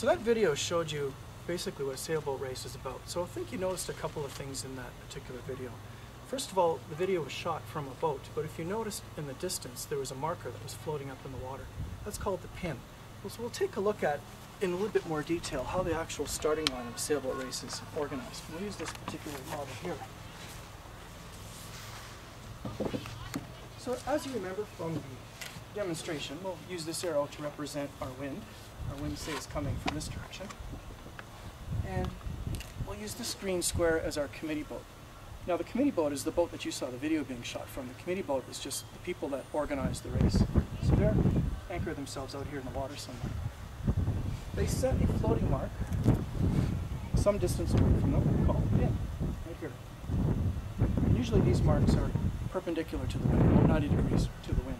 So that video showed you basically what a sailboat race is about. So I think you noticed a couple of things in that particular video. First of all, the video was shot from a boat, but if you noticed in the distance, there was a marker that was floating up in the water. That's called the pin. So we'll take a look at, in a little bit more detail, how the actual starting line of a sailboat race is organized. We'll use this particular model here. So as you remember from the demonstration, we'll use this arrow to represent our wind. Our wind, say, is coming from this direction. And we'll use this green square as our committee boat. Now the committee boat is the boat that you saw the video being shot from. The committee boat is just the people that organize the race. So they're anchor themselves out here in the water somewhere. They set a floating mark some distance away from them, called a pin, right here. And usually these marks are perpendicular to the wind, about 90 degrees to the wind.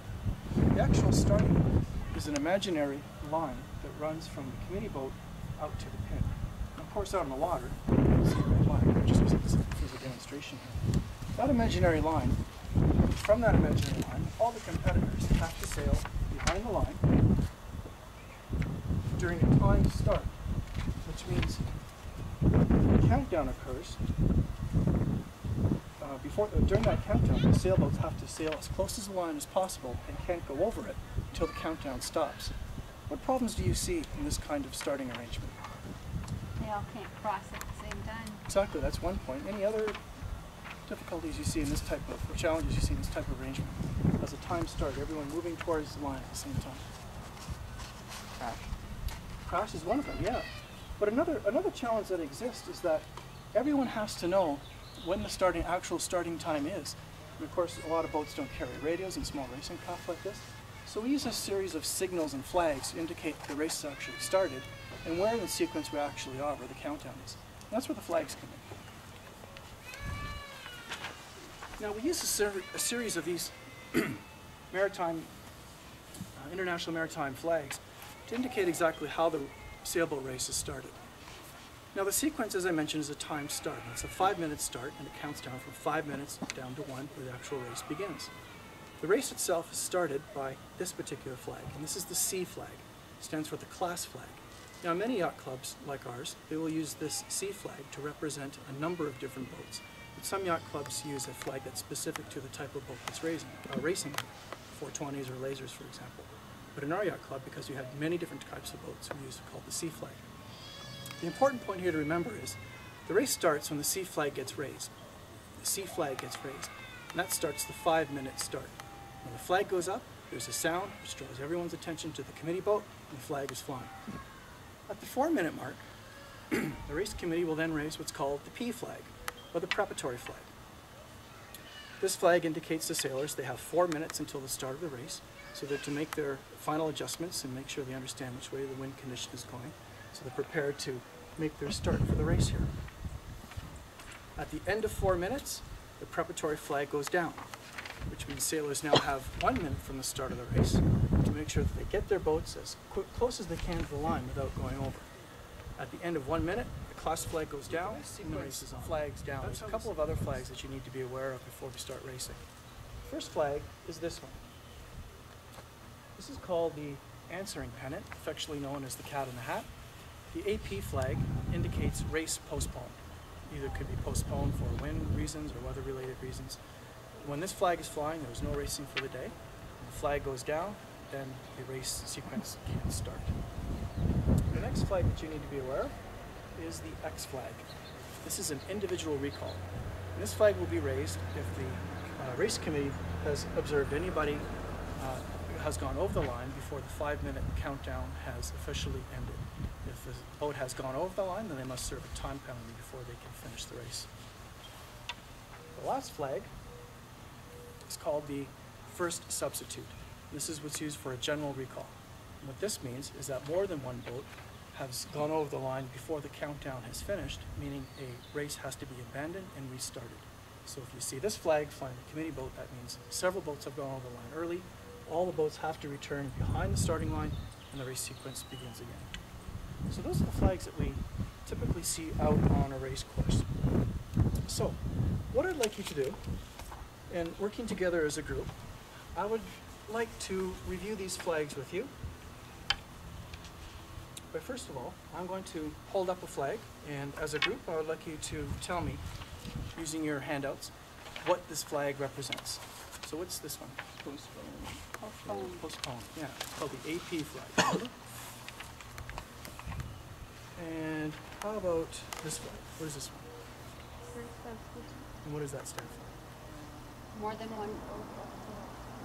The actual starting line is an imaginary line that runs from the committee boat out to the pin. And of course out on the water, you can see the line, just as a demonstration here. That imaginary line, from that imaginary line, all the competitors have to sail behind the line during a timed start, which means the countdown occurs. During that countdown, the sailboats have to sail as close to the line as possible and can't go over it until the countdown stops. What problems do you see in this kind of starting arrangement? They all can't cross at the same time. Exactly, that's one point. Any other difficulties you see in this type of, or challenges you see in this type of arrangement? As a time start, everyone moving towards the line at the same time. Crash. Crash is one of them, yeah. But another challenge that exists is that everyone has to know when the actual starting time is. And of course, a lot of boats don't carry radios in small racing craft like this. So we use a series of signals and flags to indicate the race has actually started and where in the sequence we actually are, where the countdown is. And that's where the flags come in. Now we use a series of these international maritime flags to indicate exactly how the sailboat race is started. Now the sequence, as I mentioned, is a timed start. It's a 5-minute start, and it counts down from 5 minutes down to 1 where the actual race begins. The race itself is started by this particular flag, and this is the C flag. It stands for the class flag. Now many yacht clubs, like ours, they will use this C flag to represent a number of different boats. But some yacht clubs use a flag that's specific to the type of boat that's racing, 420s or lasers, for example. But in our yacht club, because we have many different types of boats, we use called the C flag. The important point here to remember is the race starts when the C flag gets raised. The C flag gets raised, and that starts the 5-minute start. When the flag goes up, there's a sound which draws everyone's attention to the committee boat, and the flag is flying. At the 4-minute mark, the race committee will then raise what's called the P flag, or the preparatory flag. This flag indicates to sailors they have 4 minutes until the start of the race, so that to make their final adjustments and make sure they understand which way the wind condition is going, so they're prepared to make their start for the race here. At the end of 4 minutes, the preparatory flag goes down, which means sailors now have 1 minute from the start of the race to make sure that they get their boats as close as they can to the line without going over. At the end of 1 minute, the class flag goes down and the race is on. Flags down. There's a couple of other flags that you need to be aware of before we start racing. The first flag is this one. This is called the answering pennant, affectionately known as the cat in the hat. The AP flag indicates race postponed. Either it could be postponed for wind reasons or weather-related reasons. When this flag is flying, there's no racing for the day. When the flag goes down, then the race sequence can start. The next flag that you need to be aware of is the X flag. This is an individual recall. And this flag will be raised if the race committee has observed anybody has gone over the line before the 5-minute countdown has officially ended. If the boat has gone over the line, then they must serve a time penalty before they can finish the race. The last flag is called the first substitute. This is what's used for a general recall. And what this means is that more than one boat has gone over the line before the countdown has finished, meaning a race has to be abandoned and restarted. So if you see this flag flying the committee boat, that means several boats have gone over the line early. All the boats have to return behind the starting line, and the race sequence begins again. So those are the flags that we typically see out on a race course. So what I'd like you to do, and working together as a group, I would like to review these flags with you. But first of all, I'm going to hold up a flag, and as a group, I would like you to tell me, using your handouts, what this flag represents. So what's this one? Postpone. Postpone, yeah. It's called the AP flag, remember? And how about this flag? What is this one? And what does that stand for? More than one.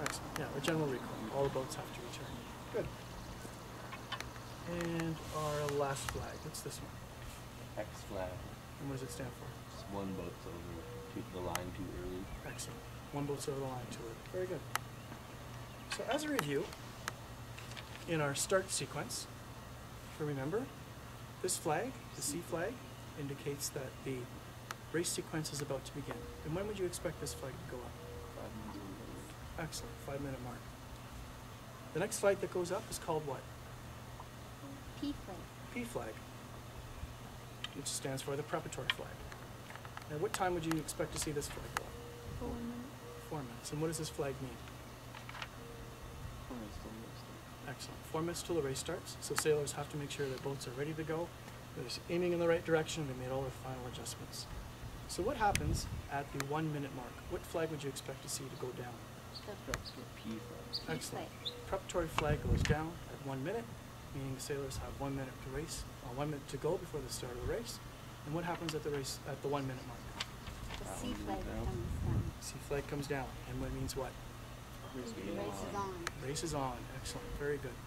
Excellent. Yeah, a general recall. All the boats have to return. Good. And our last flag. What's this one? X flag. And what does it stand for? Just one boat's over the line too early. Excellent. One boat's over the line too early. Very good. So as a review, in our start sequence, if you remember, this flag, the C flag, indicates that the race sequence is about to begin. And when would you expect this flag to go up? 5 minutes early. Excellent. 5-minute mark. The next flag that goes up is called what? P flag. P flag, which stands for the preparatory flag. Now, what time would you expect to see this flag go up? 4 minutes. 4 minutes. And what does this flag mean? 4 minutes till the race starts. Excellent. 4 minutes till the race starts. So sailors have to make sure their boats are ready to go. They're aiming in the right direction. They made all their final adjustments. So what happens at the 1 minute mark? What flag would you expect to see to go down? Drops to a P flag. Excellent. Preparatory flag goes down at 1 minute, meaning the sailors have 1 minute to race, 1 minute to go before the start of the race. And what happens at the 1 minute mark? The C flag down. comes down. C flag comes down, and what means what? Race The begins. race is on. Race is on. Excellent. Very good.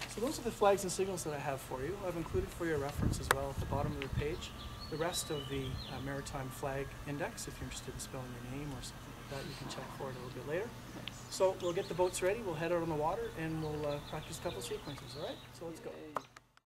So those are the flags and signals that I have for you. I've included for your reference as well at the bottom of the page the rest of the Maritime Flag Index. If you're interested in spelling your name or something like that, you can check for it a little bit later. So we'll get the boats ready, we'll head out on the water, and we'll practice a couple sequences, all right? So let's go. Yay.